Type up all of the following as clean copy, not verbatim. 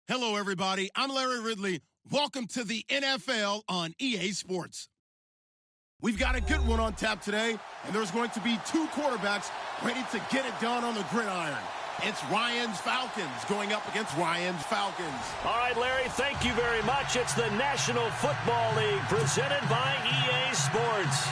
Hello, everybody. I'm Larry Ridley. Welcome to the NFL on EA Sports. We've got a good one on tap today, and there's going to be two quarterbacks ready to get it done on the gridiron. It's Ryan's Falcons going up against Ryan's Falcons. All right, Larry, thank you very much. It's the National Football League presented by EA Sports.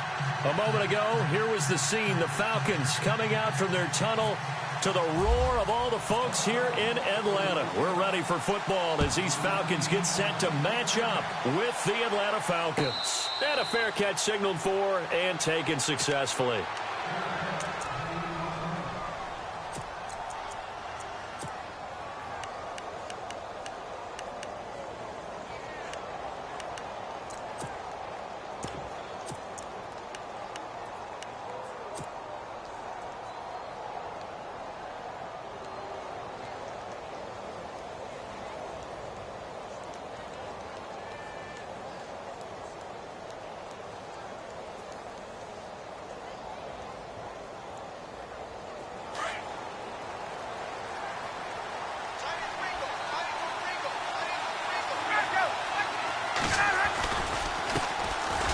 A moment ago, here was the scene. The Falcons coming out from their tunnel to the roar of all the folks here in Atlanta. We're ready for football as these Falcons get set to match up with the Atlanta Falcons. And a fair catch signaled for and taken successfully.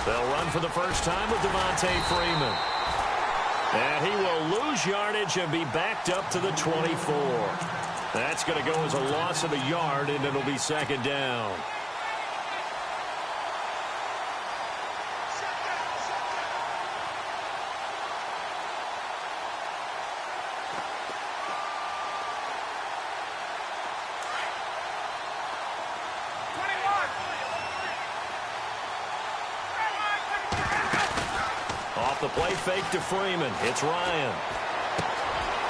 They'll run for the first time with Devontae Freeman. And he will lose yardage and be backed up to the 24. That's going to go as a loss of a yard, and it'll be second down. The play fake to Freeman. It's Ryan.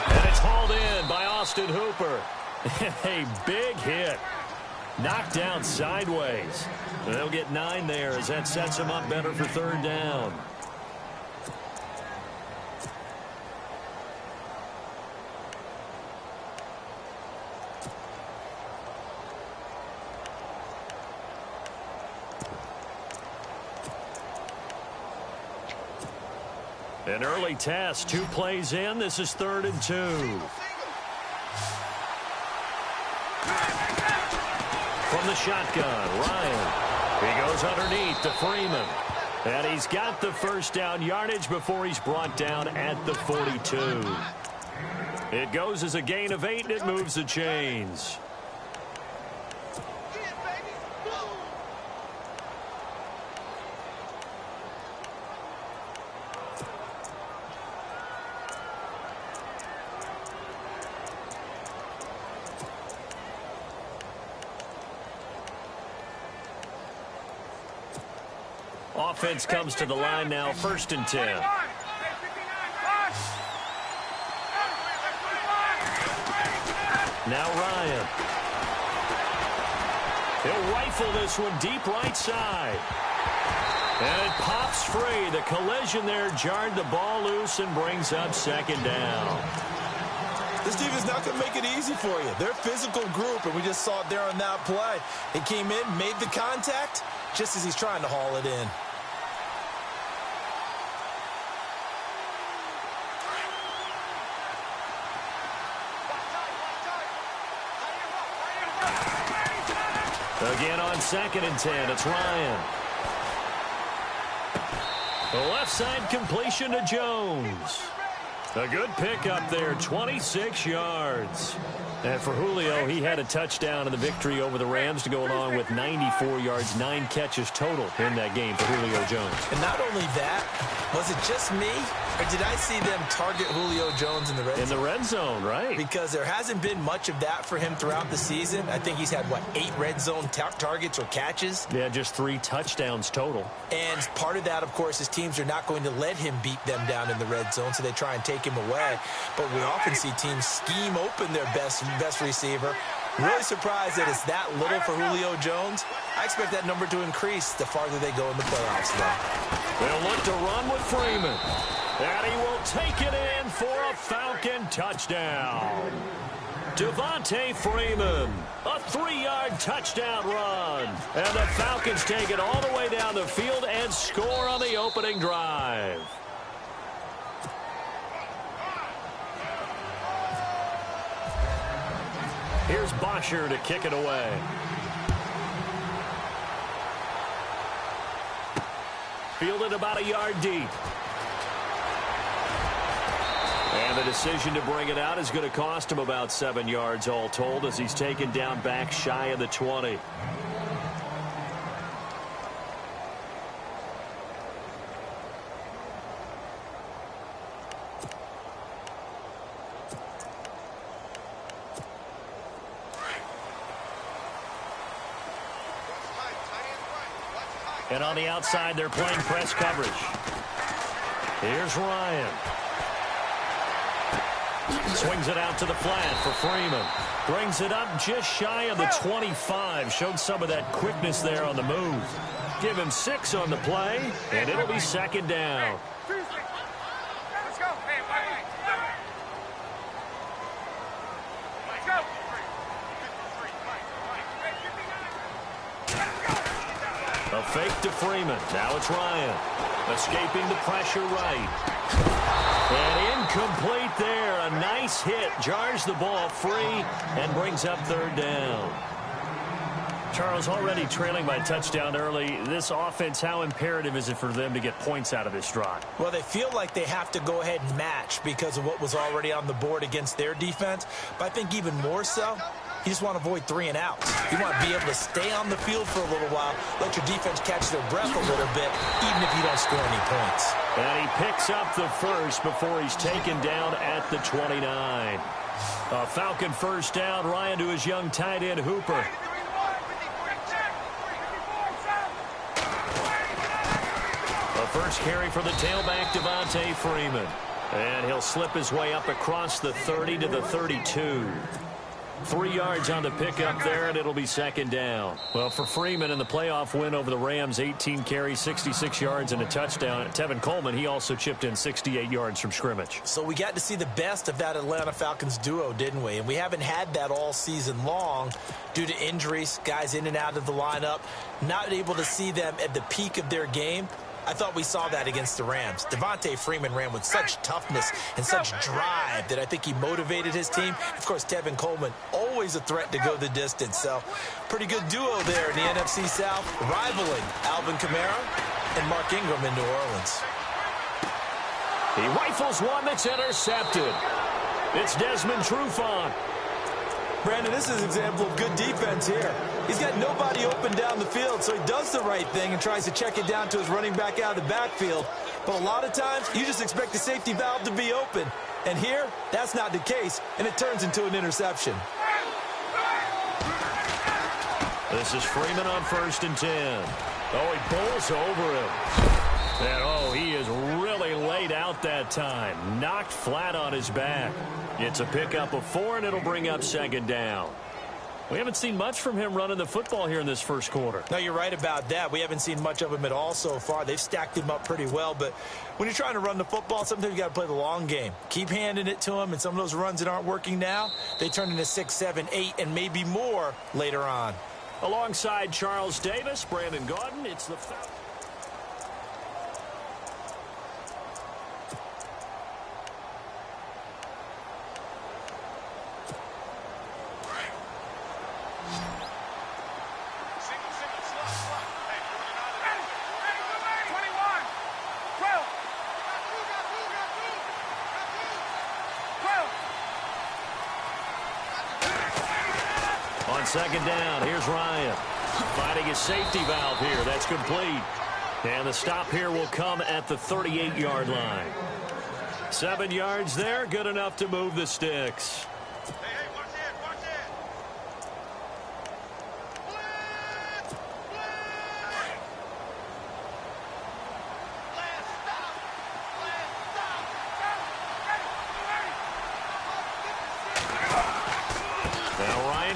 And it's hauled in by Austin Hooper. A big hit. Knocked down sideways. And they'll get 9 there as that sets him up better for third down. An early test, 2 plays in. This is 3rd and 2. From the shotgun, Ryan. He goes underneath to Freeman. And he's got the first down yardage before he's brought down at the 42. It goes as a gain of 8, and it moves the chains. Offense comes to the line now, 1st and 10. Now Ryan. He'll rifle this one deep right side. And it pops free. The collision there jarred the ball loose and brings up second down. This defense is not going to make it easy for you. They're a physical group, and we just saw it there on that play. It came in, made the contact, just as he's trying to haul it in. Again on 2nd and 10, it's Ryan. The left side completion to Jones. A good pickup there, 26 yards. And for Julio, he had a touchdown in the victory over the Rams to go along with 94 yards, 9 catches total in that game for Julio Jones. And not only that, was it just me, or did I see them target Julio Jones in the red zone? In the red zone, right. Because there hasn't been much of that for him throughout the season. I think he's had, 8 red zone targets or catches? Yeah, just 3 touchdowns total. And part of that, of course, is teams are not going to let him beat them down in the red zone, so they try and take him away. But we often see teams scheme open their best receiver. Really surprised that it's that little for Julio Jones. I expect that number to increase the farther they go in the playoffs, though. They'll look to run with Freeman. And he will take it in for a Falcon touchdown. Devontae Freeman, a 3-yard touchdown run. And the Falcons take it all the way down the field and score on the opening drive. Here's Bosher to kick it away. Fielded about a yard deep. And the decision to bring it out is going to cost him about 7 yards all told as he's taken down back shy of the 20. And on the outside, they're playing press coverage. Here's Ryan. Swings it out to the flat for Freeman. Brings it up just shy of the 25. Showed some of that quickness there on the move. Give him 6 on the play, and it'll be second down. Let's go. A fake to Freeman. Now it's Ryan. Escaping the pressure right. And incomplete there. A nice hit. Jars the ball free and brings up third down. Charles, already trailing by touchdown early. This offense, how imperative is it for them to get points out of this drive? Well, they feel like they have to go ahead and match because of what was already on the board against their defense. But I think even more so, you just want to avoid 3 and outs. You want to be able to stay on the field for a little while, let your defense catch their breath a little bit, even if you don't score any points. And he picks up the first before he's taken down at the 29. A Falcon first down. Ryan to his young tight end, Hooper. A first carry for the tailback, Devontae Freeman. And he'll slip his way up across the 30 to the 32. 3 yards on the pickup there, and it'll be second down. Well, for Freeman in the playoff win over the Rams, 18 carries, 66 yards, and a touchdown. Tevin Coleman, he also chipped in 68 yards from scrimmage. So we got to see the best of that Atlanta Falcons duo, didn't we? And we haven't had that all season long due to injuries, guys in and out of the lineup, not able to see them at the peak of their game. I thought we saw that against the Rams. Devontae Freeman ran with such toughness and such drive that I think he motivated his team. Of course, Tevin Coleman, always a threat to go the distance. So, pretty good duo there in the NFC South, rivaling Alvin Kamara and Mark Ingram in New Orleans. He rifles one that's intercepted. It's Desmond Trufant. Brandon, this is an example of good defense here. He's got nobody open down the field, so he does the right thing and tries to check it down to his running back out of the backfield. But a lot of times, you just expect the safety valve to be open. And here, that's not the case, and it turns into an interception. This is Freeman on 1st and 10. Oh, he bowls over him. And, oh, he is really laid out that time. Knocked flat on his back. It's a pickup of 4, and it'll bring up second down. We haven't seen much from him running the football here in this first quarter. No, you're right about that. We haven't seen much of him at all so far. They've stacked him up pretty well, but when you're trying to run the football, sometimes you got to play the long game. Keep handing it to him, and some of those runs that aren't working now, they turn into 6, 7, 8, and maybe more later on. Alongside Charles Davis, Brandon Gaudin, it's the Falcons. On second down, here's Ryan. Finding his safety valve here. That's complete. And the stop here will come at the 38-yard line. 7 yards there, good enough to move the sticks.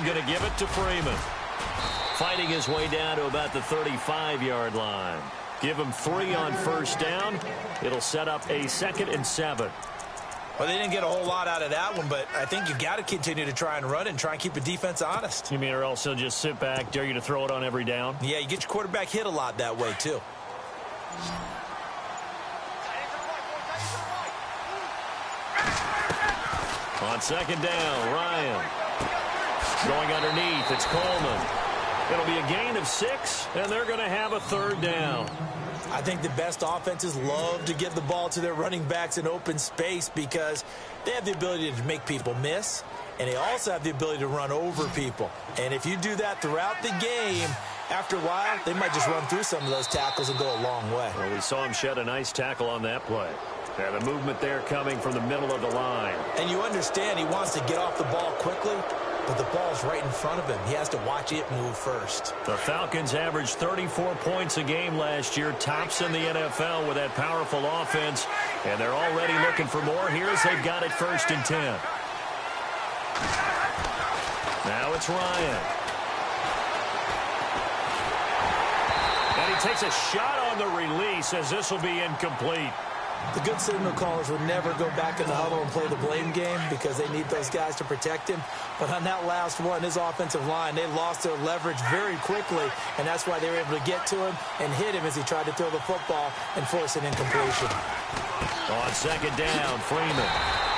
Going to give it to Freeman. Fighting his way down to about the 35-yard line. Give him 3 on 1st down. It'll set up a 2nd and 7. Well, they didn't get a whole lot out of that one, but I think you've got to continue to try and run and try and keep the defense honest. You mean or else he'll just sit back, dare you to throw it on every down? Yeah, you get your quarterback hit a lot that way, too. On second down, Ryan. Going underneath, it's Coleman. It'll be a gain of 6, and they're going to have a 3rd down. I think the best offenses love to get the ball to their running backs in open space because they have the ability to make people miss, and they also have the ability to run over people. And if you do that throughout the game, after a while, they might just run through some of those tackles and go a long way. Well, we saw him shed a nice tackle on that play. And the movement there coming from the middle of the line. And you understand he wants to get off the ball quickly, but the ball's right in front of him. He has to watch it move first. The Falcons averaged 34 points a game last year, tops in the NFL with that powerful offense, and they're already looking for more. Here's they've got it 1st and 10. Now it's Ryan. And he takes a shot on the release as this will be incomplete. The good signal callers would never go back in the huddle and play the blame game because they need those guys to protect him. But on that last one, his offensive line, they lost their leverage very quickly, and that's why they were able to get to him and hit him as he tried to throw the football and force an incompletion. On 2nd down, Freeman.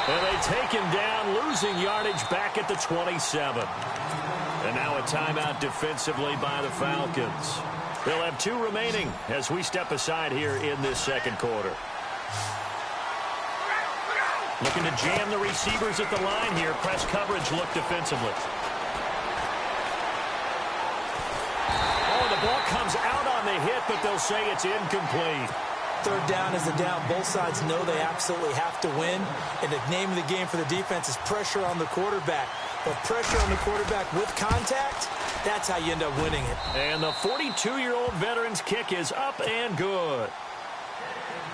And they take him down, losing yardage back at the 27. And now a timeout defensively by the Falcons. They'll have 2 remaining as we step aside here in this 2nd quarter. Looking to jam the receivers at the line here. Press coverage look defensively. Oh, the ball comes out on the hit, but they'll say it's incomplete. 3rd down is the down. Both sides know they absolutely have to win. And the name of the game for the defense is pressure on the quarterback. But pressure on the quarterback with contact, that's how you end up winning it. And the 42-year-old veteran's kick is up and good.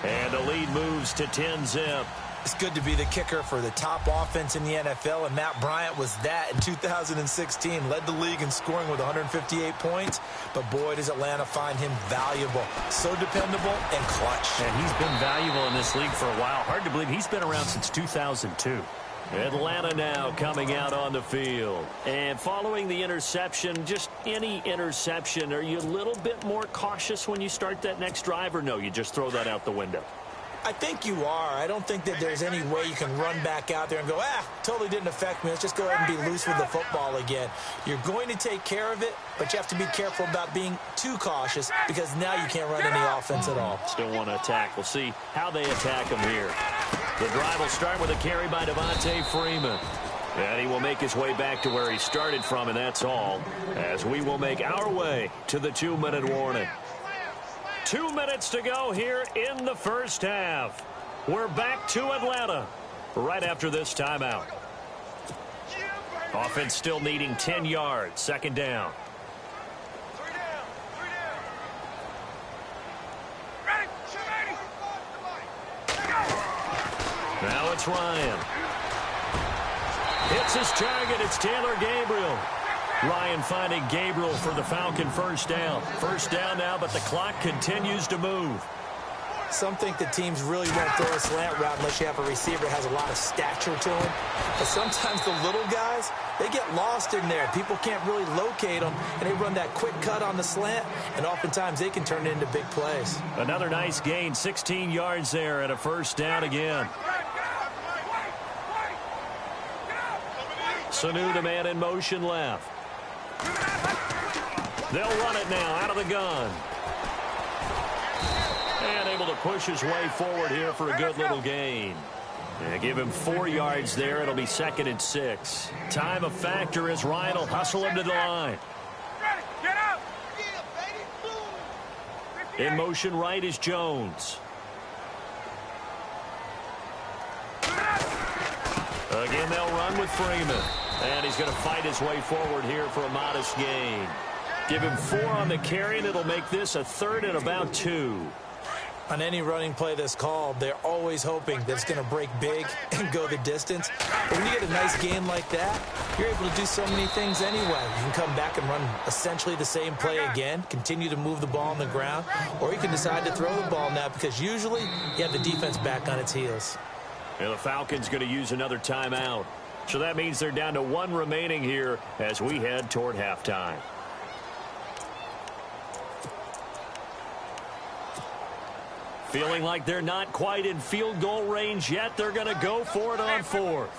And the lead moves to 10-zip. It's good to be the kicker for the top offense in the NFL, and Matt Bryant was that in 2016. Led the league in scoring with 158 points, but boy, does Atlanta find him valuable. So dependable and clutch. And he's been valuable in this league for a while. Hard to believe he's been around since 2002. Atlanta now coming out on the field. And following the interception, just any interception, are you a little bit more cautious when you start that next drive, or no, you just throw that out the window? I think you are. I don't think that there's any way you can run back out there and go, totally didn't affect me. Let's just go ahead and be loose with the football again. You're going to take care of it, but you have to be careful about being too cautious because now you can't run any offense at all. Still want to attack. We'll see how they attack him here. The drive will start with a carry by Devontae Freeman. And he will make his way back to where he started from, and that's all, as we will make our way to the 2-minute warning. 2 minutes to go here in the 1st half. We're back to Atlanta right after this timeout. Offense still needing 10 yards. 2nd down. Now it's Ryan. Hits his target. It's Taylor Gabriel. Ryan finding Gabriel for the Falcon 1st down. 1st down now, but the clock continues to move. Some think the teams really won't throw a slant route unless you have a receiver that has a lot of stature to him. But sometimes the little guys, they get lost in there. People can't really locate them, and they run that quick cut on the slant, and oftentimes they can turn it into big plays. Another nice gain, 16 yards there, and a 1st down again. Sanu, the man in motion left. They'll run it now out of the gun. And able to push his way forward here for a good little gain. And give him 4 yards there. It'll be 2nd and 6. Time a factor as Ryan will hustle him to the line. In motion right is Jones. Again, they'll run with Freeman. And he's going to fight his way forward here for a modest gain. Give him 4 on the carry, and it'll make this a 3rd and about 2. On any running play that's called, they're always hoping that it's going to break big and go the distance. But when you get a nice gain like that, you're able to do so many things anyway. You can come back and run essentially the same play again, continue to move the ball on the ground, or you can decide to throw the ball now because usually you have the defense back on its heels. And the Falcons going to use another timeout. So that means they're down to 1 remaining here as we head toward halftime. Feeling like they're not quite in field goal range yet. They're going to go for it on 4th.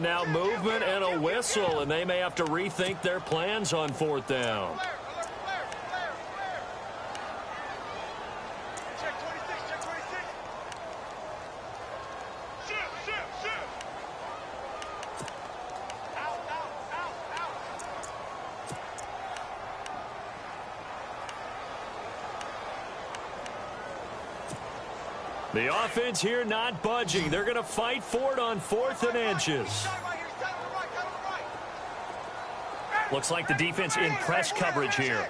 And now movement and a whistle, and they may have to rethink their plans on 4th down. Check 26, check 26. Shoot, shoot, shoot. Out, out, out, out. The offense here not budging. They're going to fight for it on 4th and inches. Looks like the defense in press coverage here.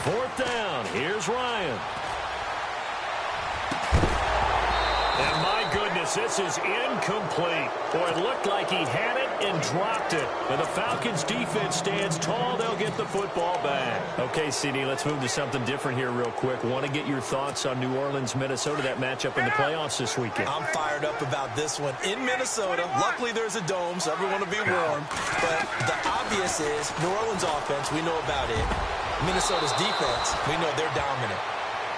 Fourth down. Here's Ryan. And my goodness, this is incomplete. Boy, it looked like he had it and dropped it. And the Falcons defense stands tall. They'll get the football back. Okay, CD, let's move to something different here real quick. Want to get your thoughts on New Orleans, Minnesota, that matchup in the playoffs this weekend. I'm fired up about this one. In Minnesota, luckily there's a dome, so everyone will be warm. But the obvious is New Orleans offense, we know about it. Minnesota's defense, we know they're dominant.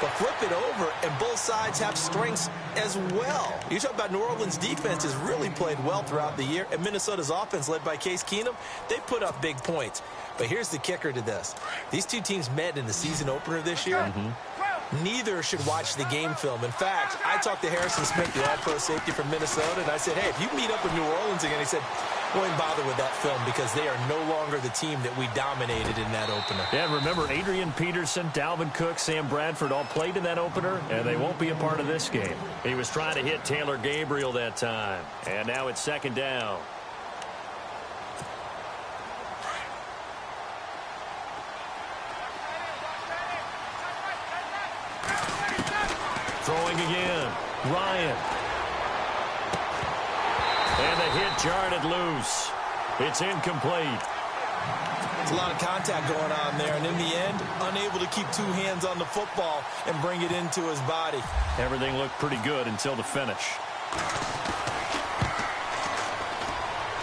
But flip it over, and both sides have strengths as well. You talk about New Orleans' defense has really played well throughout the year, and Minnesota's offense, led by Case Keenum, they put up big points. But here's the kicker to this. These two teams met in the season opener this year. Neither should watch the game film. In fact, I talked to Harrison Smith, the all-pro safety from Minnesota, and I said, hey, if you meet up with New Orleans again, he said, won't bother with that film because they are no longer the team that we dominated in that opener. Yeah, remember Adrian Peterson, Dalvin Cook, Sam Bradford all played in that opener, and they won't be a part of this game. He was trying to hit Taylor Gabriel that time, and now it's 2nd down. Throwing again, Ryan. And the hit jarred it loose. It's incomplete. There's a lot of contact going on there, and in the end, unable to keep two hands on the football and bring it into his body. Everything looked pretty good until the finish.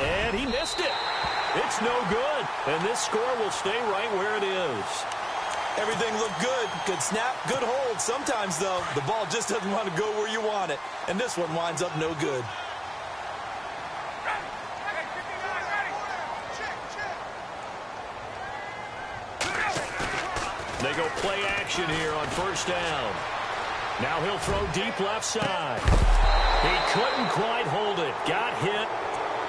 And he missed it. It's no good. And this score will stay right where it is. Everything looked good. Good snap, good hold. Sometimes, though, the ball just doesn't want to go where you want it. And this one winds up no good. They go play action here on 1st down. Now he'll throw deep left side. He couldn't quite hold it. Got hit.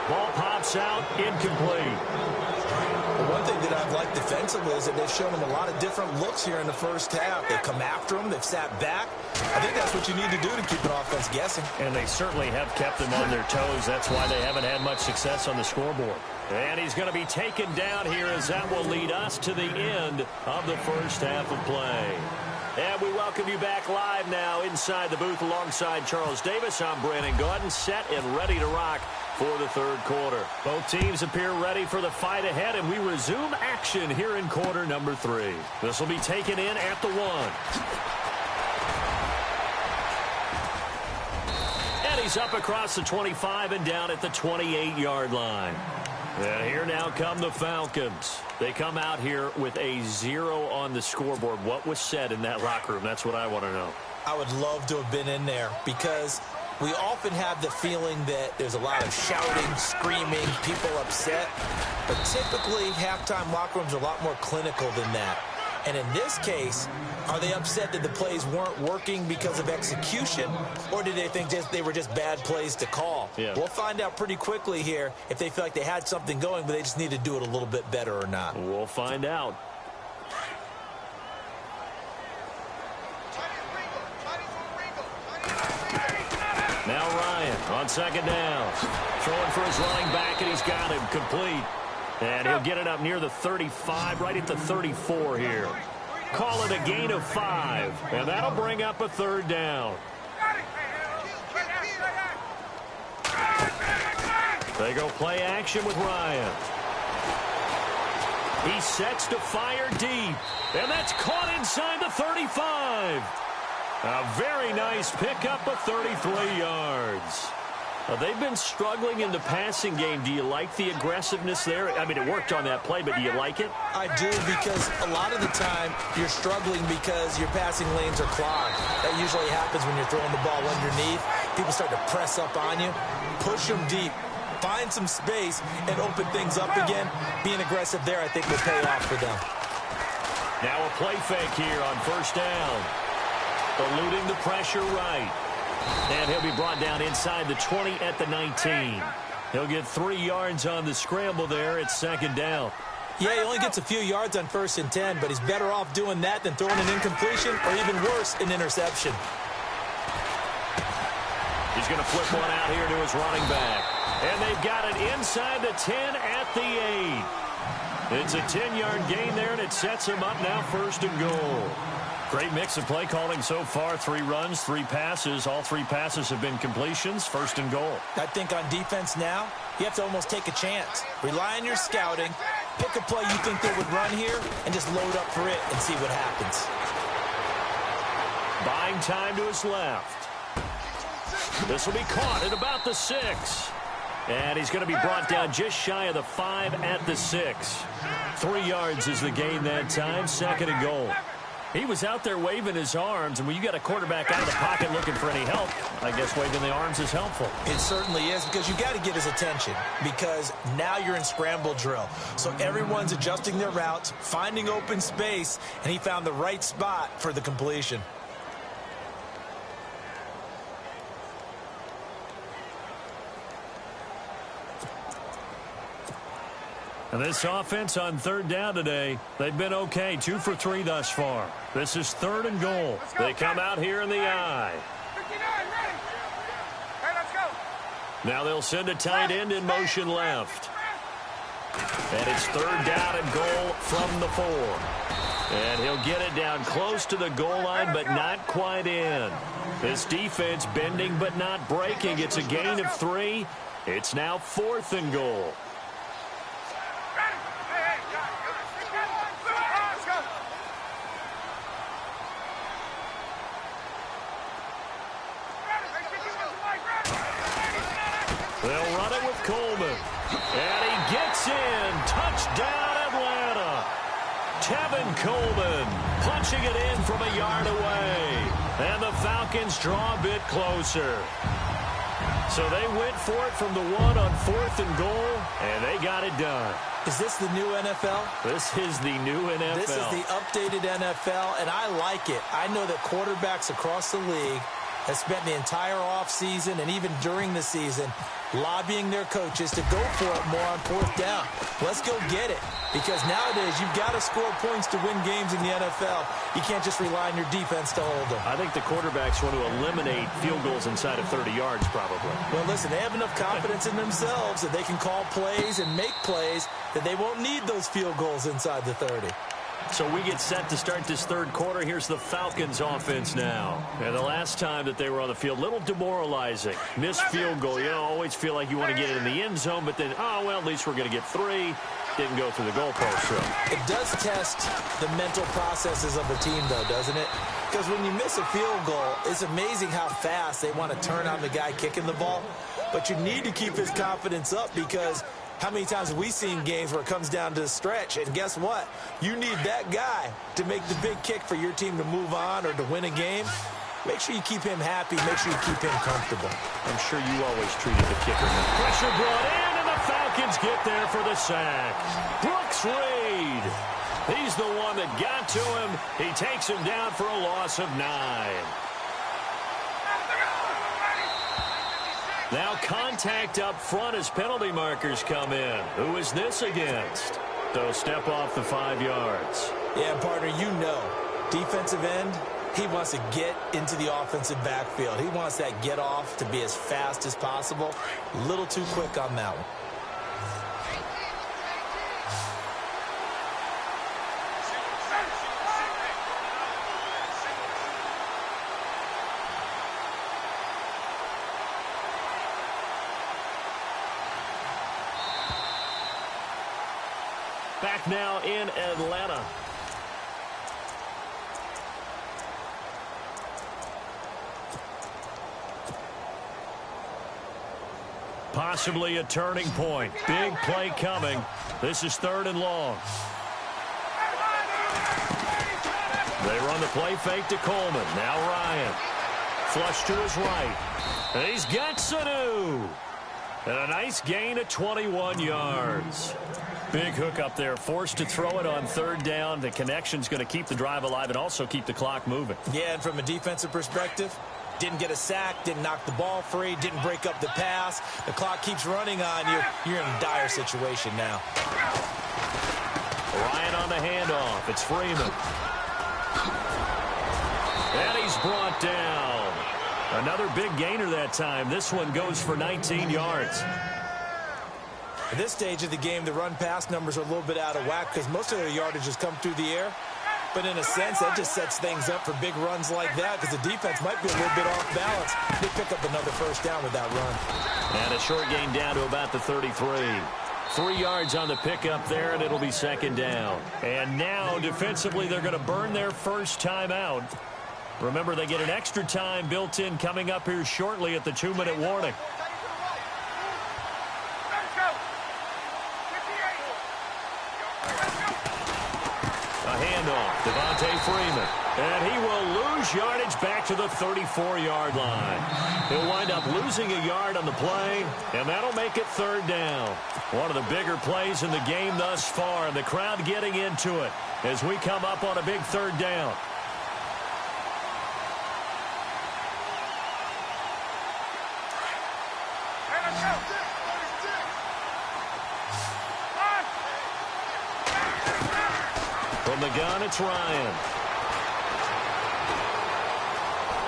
Ball pops out. Incomplete. Well, one thing that I've liked defensively is that they've shown him a lot of different looks here in the first half. They've come after him. They've sat back. I think that's what you need to do to keep an offense guessing. And they certainly have kept them on their toes. That's why they haven't had much success on the scoreboard. And he's going to be taken down here as that will lead us to the end of the first half of play. And we welcome you back live now inside the booth alongside Charles Davis. I'm Brandon Gaudin, set and ready to rock for the 3rd quarter. Both teams appear ready for the fight ahead, and we resume action here in quarter number 3. This will be taken in at the 1. And he's up across the 25 and down at the 28-yard line. And here now come the Falcons. They come out here with a 0 on the scoreboard. What was said in that locker room? That's what I want to know. I would love to have been in there because we often have the feeling that there's a lot of shouting, screaming, people upset. But typically, halftime locker rooms are a lot more clinical than that. And in this case, are they upset that the plays weren't working because of execution? Or did they think they were just bad plays to call? Yeah. We'll find out pretty quickly here if they feel like they had something going, but they just need to do it a little bit better or not. We'll find out. Now Ryan on 2nd down. Throwing for his running back, and he's got him complete. And he'll get it up near the 35, right at the 34 here. Call it a gain of 5, and that'll bring up a 3rd down. They go play action with Ryan. He sets to fire deep, and that's caught inside the 35. A very nice pickup of 33 yards. They've been struggling in the passing game. Do you like the aggressiveness there? I mean, it worked on that play, but do you like it? I do, because a lot of the time you're struggling because your passing lanes are clogged. That usually happens when you're throwing the ball underneath. People start to press up on you. Push them deep. Find some space and open things up again. Being aggressive there, I think, will pay off for them. Now a play fake here on first down. Eluding the pressure right. And he'll be brought down inside the 20 at the 19. He'll get 3 yards on the scramble there at second down. Yeah, he only gets a few yards on 1st and 10, but he's better off doing that than throwing an incompletion or even worse, an interception. He's going to flip one out here to his running back. And they've got it inside the 10 at the 8. It's a 10-yard gain there, and it sets him up now 1st and goal. Great mix of play calling so far. 3 runs, 3 passes. All 3 passes have been completions. 1st and goal. I think on defense now, you have to almost take a chance. Rely on your scouting. Pick a play you think they would run here and just load up for it and see what happens. Buying time to his left. This will be caught at about the 6. And he's going to be brought down just shy of the 5 at the 6. 3 yards is the gain that time. 2nd and goal. He was out there waving his arms, and when you got a quarterback out of the pocket looking for any help, I guess waving the arms is helpful. It certainly is, because you got to get his attention, because now you're in scramble drill. So everyone's adjusting their routes, finding open space, and he found the right spot for the completion. And this offense on 3rd down today, they've been okay. 2 for 3 thus far. This is 3rd and goal. They come out here in the I. 59, ready. Hey, let's go. Now they'll send a tight end in motion left. And it's 3rd down and goal from the 4. And he'll get it down close to the goal line, but not quite in. This defense bending but not breaking. It's a gain of 3. It's now 4th and goal. They'll run it with Coleman. And he gets in. Touchdown, Atlanta. Tevin Coleman punching it in from a yard away. And the Falcons draw a bit closer. So they went for it from the 1 on 4th and goal, and they got it done. Is this the new NFL? This is the new NFL. This is the updated NFL, and I like it. I know that quarterbacks across the league have spent the entire offseason and even during the season lobbying their coaches to go for it more on 4th down. Let's go get it. Because nowadays, you've got to score points to win games in the NFL. You can't just rely on your defense to hold them. I think the quarterbacks want to eliminate field goals inside of 30 yards, probably. Well, listen, they have enough confidence in themselves that they can call plays and make plays that they won't need those field goals inside the 30. So we get set to start this 3rd quarter. Here's the Falcons offense now. And the last time that they were on the field, little demoralizing. Missed field goal. You know, always feel like you want to get it in the end zone, but then, oh, well, at least we're going to get 3. Didn't go through the goalpost. So it does test the mental processes of a team, though, doesn't it? Because when you miss a field goal, it's amazing how fast they want to turn on the guy kicking the ball. But you need to keep his confidence up, because how many times have we seen games where it comes down to the stretch? And guess what? You need that guy to make the big kick for your team to move on or to win a game. Make sure you keep him happy. Make sure you keep him comfortable. I'm sure you always treated the kicker. Pressure brought in, and the Falcons get there for the sack. Brooks Reed. He's the one that got to him. He takes him down for a loss of 9. Now contact up front as penalty markers come in. Who is this against? So step off the 5 yards. Yeah, partner, you know, defensive end, he wants to get into the offensive backfield. He wants that get off to be as fast as possible. A little too quick on that one. Back now in Atlanta. Possibly a turning point. Big play coming. This is 3rd and long. They run the play fake to Coleman. Now Ryan. Flush to his right. And he's got Sanu. And a nice gain of 21 yards. Big hook up there. Forced to throw it on 3rd down. The connection's going to keep the drive alive and also keep the clock moving. Yeah, and from a defensive perspective, didn't get a sack, didn't knock the ball free, didn't break up the pass. The clock keeps running on you. You're in a dire situation now. Ryan on the handoff. It's Freeman. And he's brought down. Another big gainer that time. This one goes for 19 yards. At this stage of the game, the run-pass numbers are a little bit out of whack because most of their yardage has come through the air. But in a sense, that just sets things up for big runs like that because the defense might be a little bit off balance. They pick up another 1st down with that run. And a short gain down to about the 33. 3 yards on the pickup there, and it'll be 2nd down. And now, defensively, they're going to burn their first timeout. Remember, they get an extra time built in coming up here shortly at the 2-minute warning. A handoff, Devontae Freeman. And he will lose yardage back to the 34-yard line. He'll wind up losing a yard on the play, and that'll make it 3rd down. One of the bigger plays in the game thus far, and the crowd getting into it as we come up on a big 3rd down. From the gun, it's Ryan.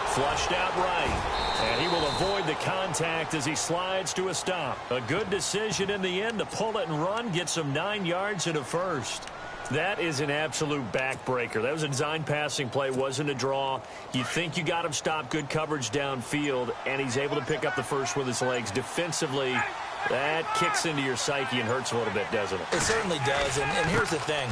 Flushed out right. And he will avoid the contact as he slides to a stop. A good decision in the end to pull it and run, get some 9 yards and a 1st. That is an absolute backbreaker. That was a design passing play, wasn't a draw. You think you got him stopped, good coverage downfield, and he's able to pick up the 1st with his legs. Defensively, that kicks into your psyche and hurts a little bit, doesn't it? It certainly does, and here's the thing.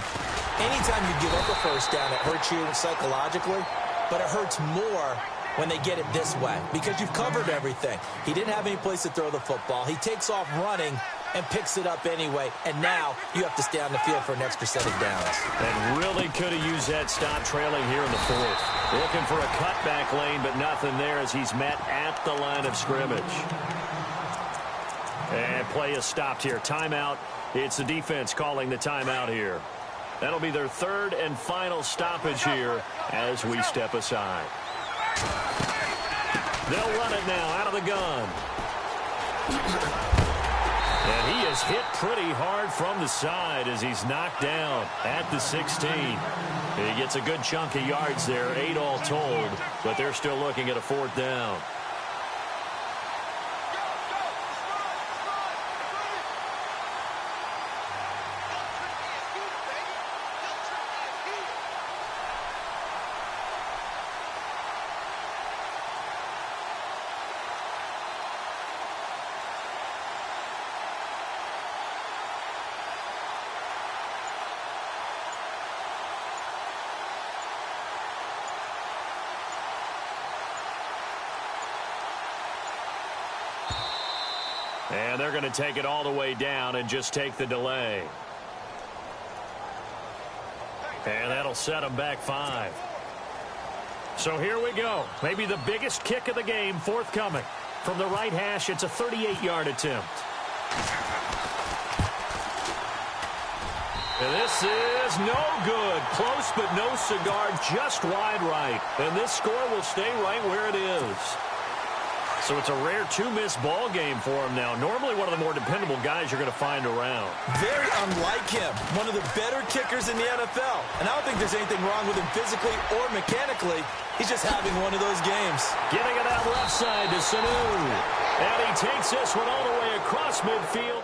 Anytime you give up a 1st down, it hurts you psychologically, but it hurts more when they get it this way because you've covered everything. He didn't have any place to throw the football. He takes off running and picks it up anyway, and now you have to stay on the field for an extra set of downs. And really could have used that stop trailing here in the 4th. Looking for a cutback lane, but nothing there as he's met at the line of scrimmage. And play is stopped here. Timeout. It's the defense calling the timeout here. That'll be their 3rd and final stoppage here as we step aside. They'll run it now out of the gun. And he is hit pretty hard from the side as he's knocked down at the 16. He gets a good chunk of yards there, 8 all told, but they're still looking at a 4th down. And they're going to take it all the way down and just take the delay. And that'll set them back 5. So here we go. Maybe the biggest kick of the game forthcoming. From the right hash, it's a 38-yard attempt. And this is no good. Close but no cigar, just wide right. And this score will stay right where it is. So it's a rare 2-miss ball game for him now. Normally one of the more dependable guys you're going to find around. Very unlike him. One of the better kickers in the NFL. And I don't think there's anything wrong with him physically or mechanically. He's just having one of those games. Getting it out left side to Sanu. And he takes this one all the way across midfield.